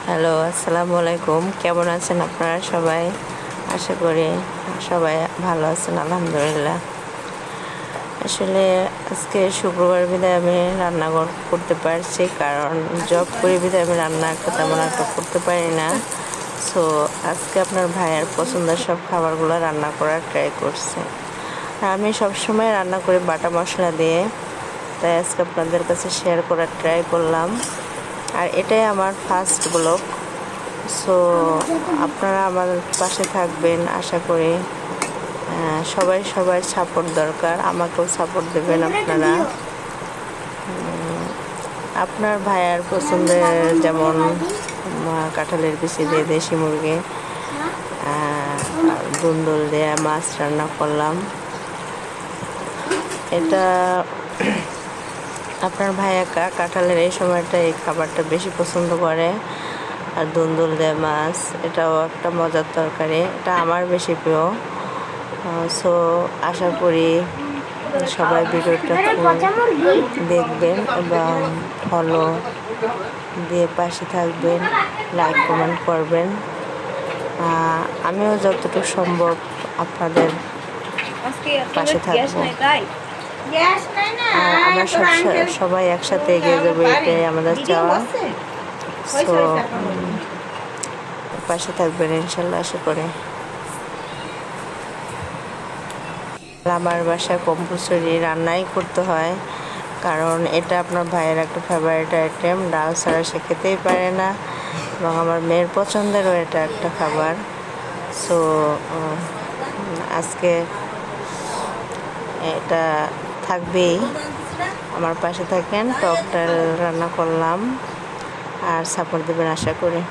Hello, আসসালামু আলাইকুম। কেমন আছেন আপনারা সবাই? আশা করি সবাই ভালো আছেন, আলহামদুলিল্লাহ। আসলে আজকে শুক্রবার বিধায় আমি রান্না করতে পারছি, কারণ জব করি বিধায় আমি রান্না তেমন একটা করতে পারি না। সো আজকে আপনার ভাইয়ের পছন্দের সব খাবারগুলো রান্না করার ট্রাই করছি। আমি সবসময় রান্না করি বাটা মশলা দিয়ে, তাই আজকে আপনাদের কাছে শেয়ার করার ট্রাই করলাম। আর এটাই আমার ফার্স্ট ব্লগ। সো আপনারা আমার পাশে থাকবেন আশা করি। সবাই সাপোর্ট দরকার, আমাকেও সাপোর্ট দেবেন আপনারা। আপনার ভাইয়ার পছন্দের যেমন কাঁঠালের বিচি দিয়ে দেশি মুরগি, দুন্দুল দিয়ে মাছ রান্না করলাম। এটা আপনার ভাইয়া কাঁঠালের এই সময়টা এই খাবারটা বেশি পছন্দ করে। আর দুন্দুল দিয়ে মাছ, এটাও একটা মজার তরকারি, এটা আমার বেশি প্রিয়। সো আশা করি সবাই ভিডিওটা দেখবেন এবং ফলো দিয়ে পাশে থাকবেন, লাইক কমেন্ট করবেন। আমিও যতটুকু সম্ভব আপনাদের পাশে থাকবো। আর আমরা সবাই একসাথে এগিয়ে যাবো, এটাই আমাদের চাওয়া। সো পাশে থাকবেন ইনশাল্লাহ, আশা করি। আমার বাসায় কম্পালসরি রান্নাই করতে হয়, কারণ এটা আপনার ভাইয়ের একটা ফেভারিট আইটেম। ডাল ছাড়া সে খেতেই পারে না, এবং আমার মেয়ের পছন্দেরও এটা একটা খাবার। সো আজকে এটা থাকবেই, আমার পাশে থাকেন। টক ডাল রান্না করলাম, আর সাপোর্ট দেবেন আশা করি।